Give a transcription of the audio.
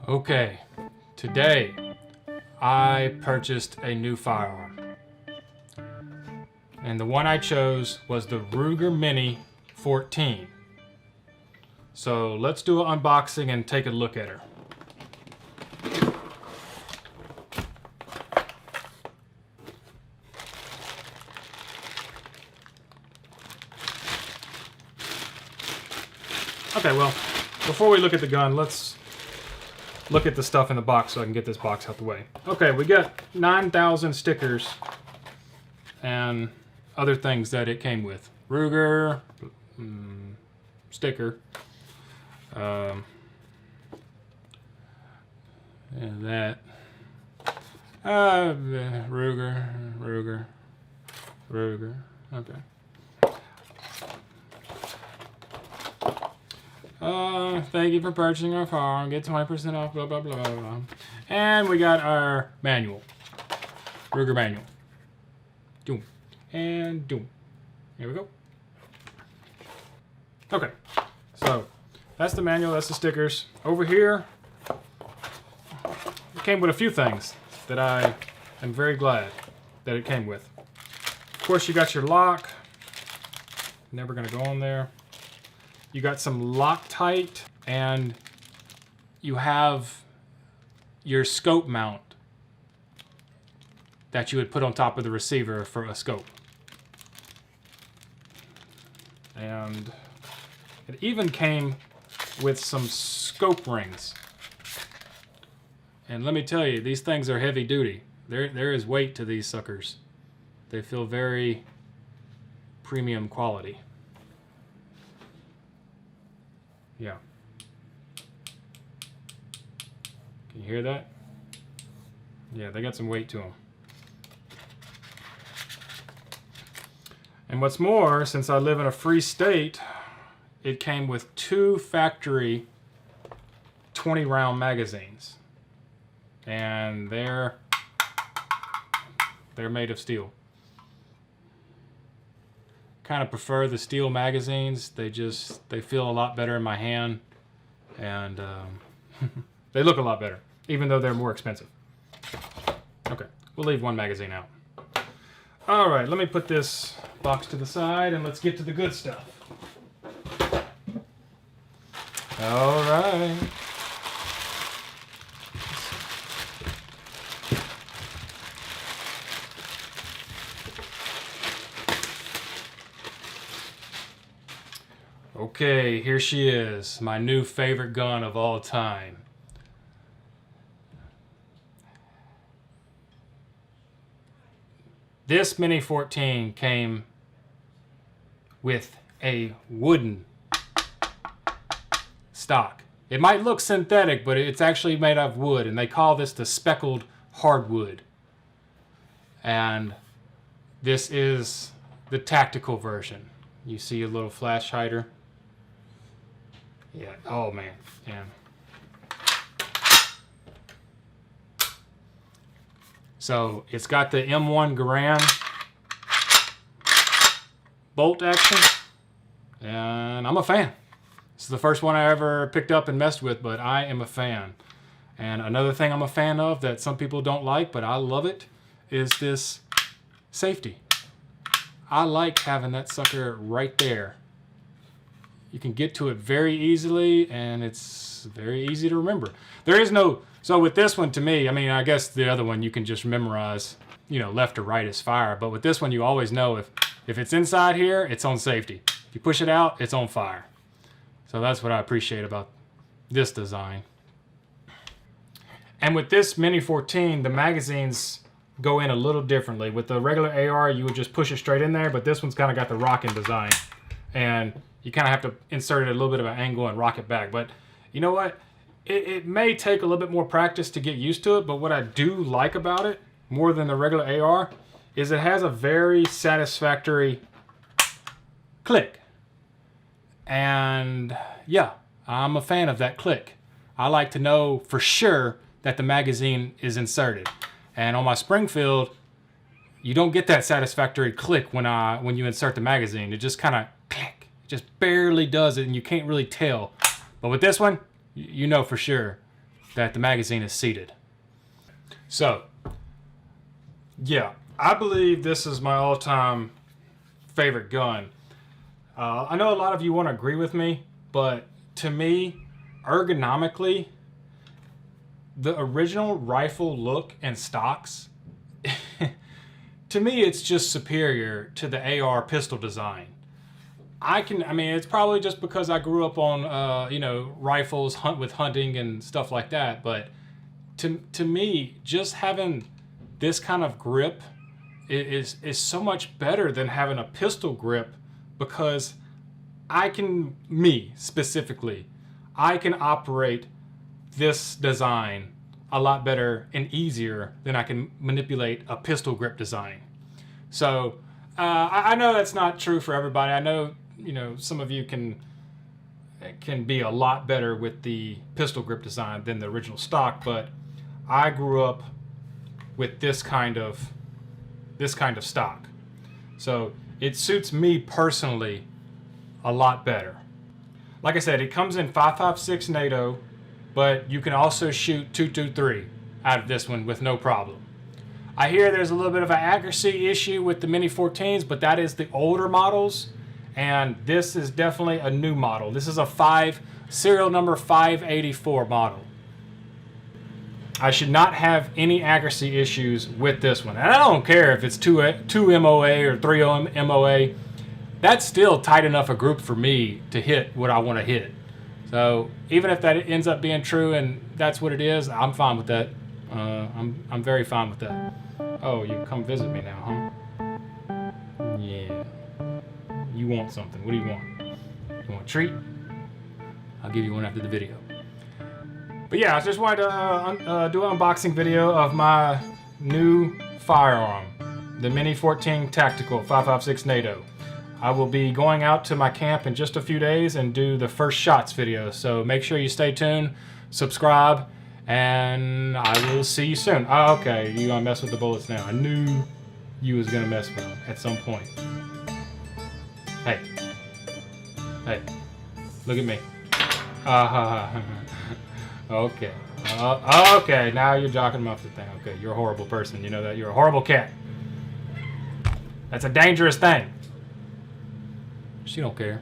Okay, today I purchased a new firearm. And the one I chose was the Ruger Mini 14. So let's do an unboxing and take a look at her. Okay, well, before we look at the gun, let's look at the stuff in the box so I can get this box out the way. Okay, we got 9,000 stickers and other things that it came with. Ruger, sticker, and that, Ruger, okay. Thank you for purchasing our firearm. Get 20% off, blah, blah, blah, blah. And we got our manual. Ruger manual. Doom. And doom. Here we go. Okay. So, that's the manual. That's the stickers. Over here, it came with a few things that I am very glad that it came with. Of course, you got your lock. Never going to go on there. You got some Loctite, and you have your scope mount that you would put on top of the receiver for a scope. And it even came with some scope rings. And let me tell you, these things are heavy duty. There is weight to these suckers. They feel very premium quality. Yeah. Can you hear that? Yeah, they got some weight to them. And what's more, since I live in a free state, it came with 2 factory 20-round magazines. And they're made of steel. Kind of prefer the steel magazines. They feel a lot better in my hand, and they look a lot better, even though they're more expensive. Okay, we'll leave one magazine out. All right, let me put this box to the side and let's get to the good stuff. All right. Okay, here she is, my new favorite gun of all time. This Mini 14 came with a wooden stock. It might look synthetic, but it's actually made of wood, and they call this the speckled hardwood. And this is the tactical version. You see a little flash hider. Yeah, oh man, yeah. So it's got the M1 Garand bolt action, and I'm a fan. This is the first one I ever picked up and messed with, but I am a fan. And another thing I'm a fan of that some people don't like, but I love it, is this safety. I like having that sucker right there. You can get to it very easily, and it's very easy to remember. There is no, so with this one, to me, I mean, I guess the other one you can just memorize, you know, left or right is fire. But with this one, you always know if it's inside here, it's on safety. If you push it out, it's on fire. So that's what I appreciate about this design. And with this Mini 14, the magazines go in a little differently. With the regular AR, you would just push it straight in there, but this one's kind of got the rocking design. And you kind of have to insert it at a little bit of an angle and rock it back. But you know what? It may take a little bit more practice to get used to it, but what I do like about it, more than the regular AR, is it has a very satisfactory click. And yeah, I'm a fan of that click. I like to know for sure that the magazine is inserted. And on my Springfield, you don't get that satisfactory click when you insert the magazine. It just kind of click. just barely does it, and you can't really tell. But with this one, you know for sure that the magazine is seated. So, yeah, I believe this is my all-time favorite gun. I know a lot of you won't agree with me, but to me, ergonomically, the original rifle look and stocks, to me, it's just superior to the AR pistol design. I mean, it's probably just because I grew up on, you know, rifles, with hunting and stuff like that. But to me, just having this kind of grip is so much better than having a pistol grip, because me specifically, I can operate this design a lot better and easier than I can manipulate a pistol grip design. So I know that's not true for everybody. I know, you know, some of you can be a lot better with the pistol grip design than the original stock, but I grew up with this kind of stock. So it suits me personally a lot better. Like I said, it comes in 5.56 NATO, but you can also shoot .223 out of this one with no problem. I hear there's a little bit of an accuracy issue with the Mini 14s, but that is the older models, and this is definitely a new model. This is a serial number 584 model. I should not have any accuracy issues with this one. And I don't care if it's 2 MOA or 3 MOA. That's still tight enough a group for me to hit what I want to hit. So even if that ends up being true and that's what it is, I'm fine with that. I'm very fine with that. Oh, you come visit me now, huh? Yeah. You want something. What do you want? You want a treat? I'll give you one after the video. But yeah, I just wanted to do an unboxing video of my new firearm, the Mini 14 Tactical 5.56 NATO. I will be going out to my camp in just a few days and do the first shots video. So make sure you stay tuned, subscribe, and I will see you soon. Oh, okay, you gonna mess with the bullets now. I knew you was gonna mess with them at some point. Hey, look at me. Okay. Okay, now you're jocking them off the thing. Okay, you're a horrible person. You know that? You're a horrible cat. That's a dangerous thing. She don't care.